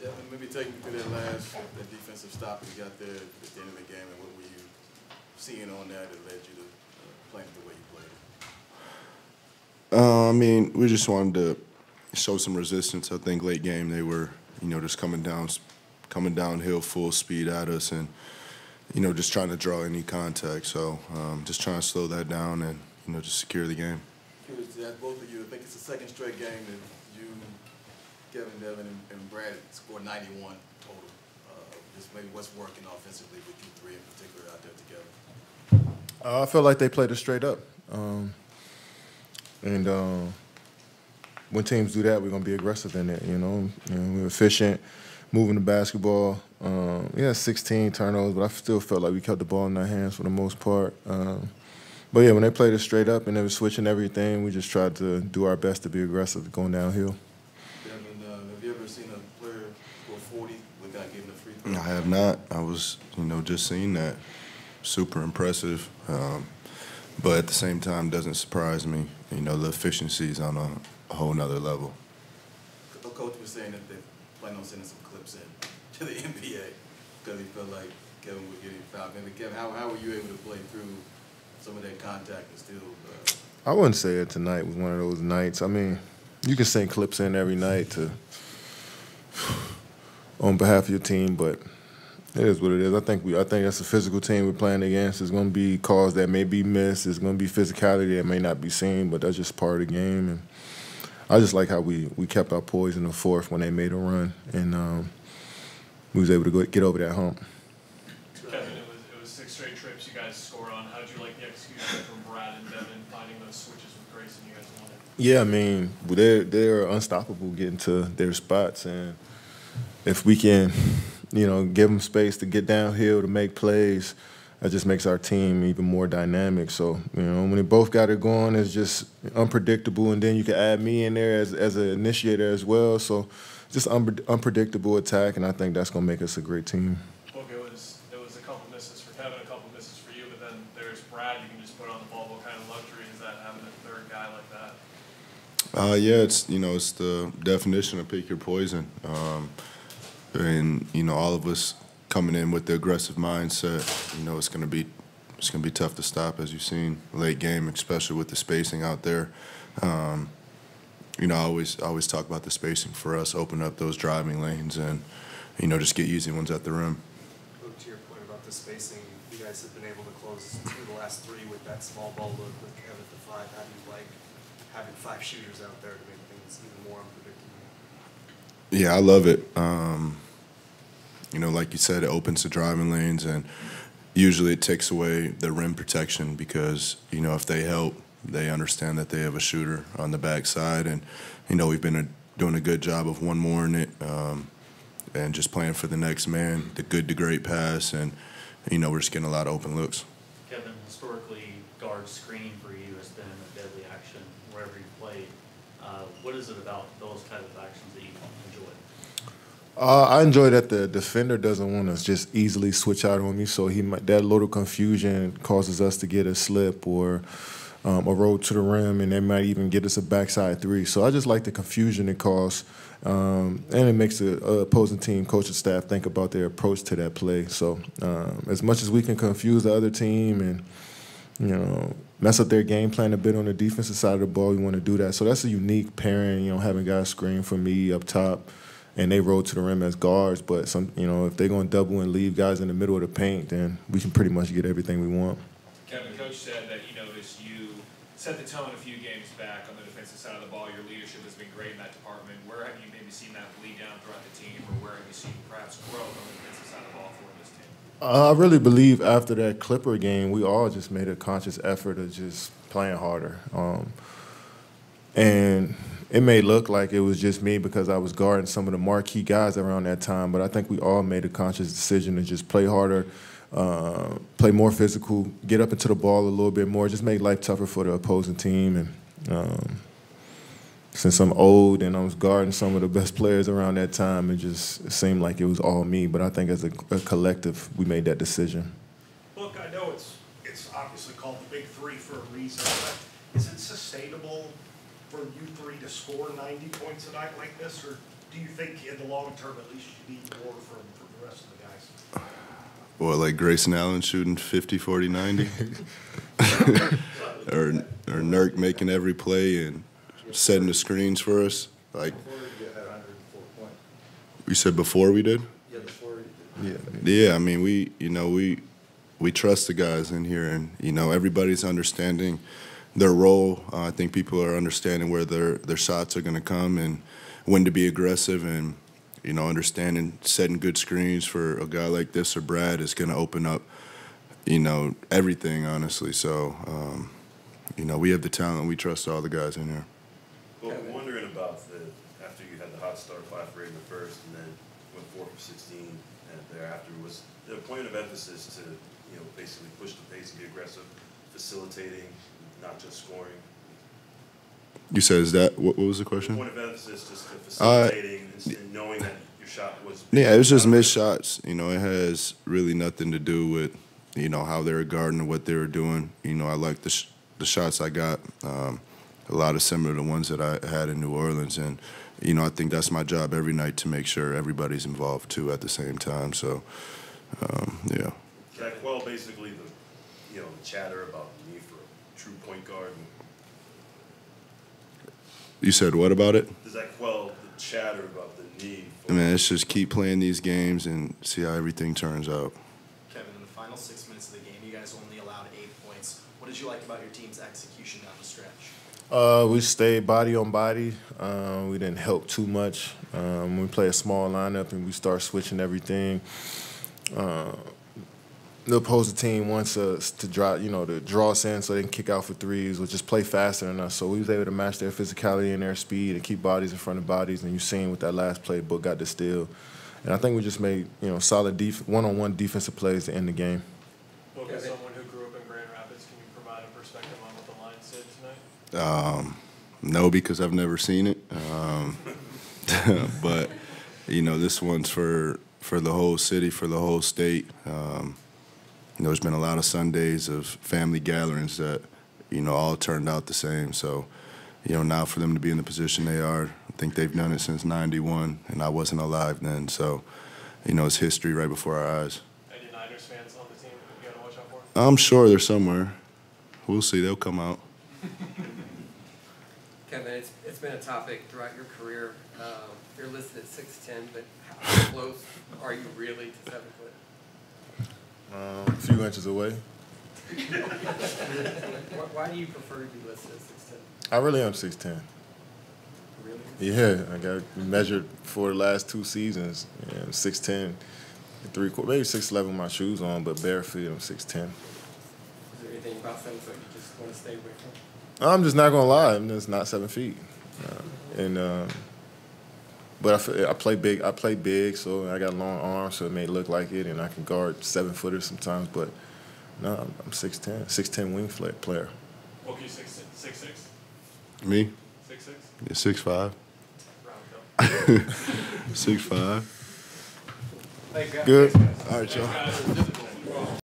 Yeah, maybe take me through that defensive stop you got there at the end of the game, and what were you seeing on that led you to playing the way you played? I mean, we just wanted to show some resistance. I think late game they were, just coming downhill full speed at us, and just trying to draw any contact. So just trying to slow that down and just secure the game. Curious to ask both of you. I think it's the second straight game that you, Kevin, Devin, and Brad scored 91 total. Just maybe what's working offensively with you three in particular out there together? I feel like they played it straight up. When teams do that, we're going to be aggressive in it, we're efficient, moving the basketball. We had 16 turnovers, but I still felt like we kept the ball in our hands for the most part. But, yeah, when they played it straight up and they were switching everything, we just tried to do our best to be aggressive going downhill. Devin, have you ever seen a player score 40 without giving a free throw? I have not. I was, just seeing that. Super impressive. But at the same time, doesn't surprise me. The efficiency is on a whole nother level. The coach was saying that they plan on sending some clips in to the NBA because he felt like Kevin was getting fouled. Maybe Kevin, how were you able to play through some of that contact and still? I wouldn't say it tonight was one of those nights. I mean, you can send clips in every night on behalf of your team, but it is what it is. I think that's a physical team we're playing against. There's going to be calls that may be missed. There's going to be physicality that may not be seen, but that's just part of the game. And I just like how we kept our poise in the fourth when they made a run, and we was able to get over that hump. Kevin, it was 6 straight trips you guys scored on. How did you like the execution from Brad and Devin finding those switches with Grayson you guys wanted? Yeah, I mean, they're unstoppable getting to their spots, and if we can give them space to get downhill to make plays, that just makes our team even more dynamic. So, when they both got it going, it's just unpredictable, and then you can add me in there as an initiator as well. So, just unpredictable attack, and I think that's going to make us a great team. Look, it was a couple misses for Kevin, a couple misses for you, but then there's Brad you can just put on the ball. What kind of luxury is that, having a third guy like that? Yeah, it's it's the definition of pick your poison. And all of us coming in with the aggressive mindset, it's gonna be tough to stop, as you've seen late game, especially with the spacing out there. I always talk about the spacing for us, open up those driving lanes, and just get easy ones at the rim. To your point about the spacing, you guys have been able to close 2 of the last 3 with that small ball look with Kevin at the 5. How do you like having 5 shooters out there to make things even more unpredictable? Yeah, I love it. Like you said, it opens the driving lanes, and usually it takes away the rim protection because, if they help, they understand that they have a shooter on the backside. And, we've been doing a good job of one-moreing it and just playing for the next man, the good to great pass, and, we're just getting a lot of open looks. Kevin, historically, guard screening for you has been a deadly action wherever you played. What is it about those type of actions that you enjoy? I enjoy that the defender doesn't want to just easily switch out on me, so that little confusion causes us to get a slip or a roll to the rim, and they might even get us a backside 3. So I just like the confusion it causes, and it makes the opposing team, coaching staff think about their approach to that play. So as much as we can confuse the other team and mess up their game plan a bit on the defensive side of the ball, we want to do that. So that's a unique pairing, having guys screen for me up top, and they roll to the rim as guards. But if they're going to double and leave guys in the middle of the paint, then we can pretty much get everything we want. Kevin, Coach said that he noticed you set the tone a few games back on the defensive side of the ball. Your leadership has been great in that department. Where have you maybe seen that bleed down throughout the team, or where have you seen perhaps growth on the defensive side of the ball for this team? I really believe after that Clipper game, we all just made a conscious effort of just playing harder. And it may look like it was just me because I was guarding some of the marquee guys around that time, but I think we all made a conscious decision to just play harder, play more physical, get up into the ball a little bit more, just make life tougher for the opposing team. And since I'm old and I was guarding some of the best players around that time, it seemed like it was all me. But I think as a collective, we made that decision. Look, I know it's obviously called the Big Three for a reason, but is it sustainable for you three to score 90 points a night like this, or do you think in the long term at least you need more from the rest of the guys? Or like Grayson Allen shooting 50, 40, 90? or Nurk making every play and setting the screens for us? Like we said before we did? Yeah, I mean, we trust the guys in here, and, everybody's understanding their role. I think people are understanding where their shots are going to come and when to be aggressive, and, understanding setting good screens for a guy like this or Brad is going to open up, everything, honestly. So, we have the talent. We trust all the guys in here. Well, I'm wondering about after you had the hot start 5 for 8 in the first and then went 4 for 16 and thereafter, was the point of emphasis to, basically push the pace and be aggressive, facilitating, not just scoring? You said, is that, what was the question? The point of emphasis just to facilitating and knowing that your shot was... Yeah, it was just missed shots. It has really nothing to do with, how they were guarding and what they were doing. I like the shots I got, a lot of similar to ones that I had in New Orleans. And, I think that's my job every night, to make sure everybody's involved, too, at the same time. So, yeah. Can I quell basically the chatter about the need for a true point guard? You said what about it? Does that quell the chatter about the need? I mean, it's just keep playing these games and see how everything turns out. Kevin, in the final 6 minutes of the game, you guys only allowed 8 points. What did you like about your team's execution down the stretch? We stayed body on body. We didn't help too much. We play a small lineup and we start switching everything. The opposing team wants us to draw us in so they can kick out for threes or just play faster than us. So we was able to match their physicality and their speed and keep bodies in front of bodies. And you've seen with that last play, Book got the steal. And I think we just made solid one-on-one defensive plays to end the game. Book, as someone who grew up in Grand Rapids, can you provide a perspective on what the line said tonight? No, because I've never seen it. But this one's for the whole city, for the whole state. There's been a lot of Sundays of family gatherings that, all turned out the same. So, now for them to be in the position they are, I think they've done it since '91, and I wasn't alive then. So, it's history right before our eyes. Any Niners fans on the team that you got to watch out for? I'm sure they're somewhere. We'll see. They'll come out. Kevin, it's been a topic throughout your career. You're listed at 6'10", but how close are you really to 7 foot? A few inches away. Why do you prefer to be listed at 6'10"? I really am 6'10". Really? Yeah, I got measured for the last 2 seasons. Yeah, I'm 6'10", 3/4, maybe 6'11" with my shoes on, but bare feet, I'm 6'10". Is there anything about 7 foot you just want to stay away from? I'm just not gonna lie, I'm just not 7 feet. But I play big. I play big, so I got long arms, so it may look like it, and I can guard 7-footers sometimes. But no, I'm 6'10", 6'10" wing player. Book, you 6'6"? Me? 6'6"? Yeah, 6'5". Round up. 6'5". Thanks, guys. Good. Thanks, guys. All right, y'all. Thanks, guys.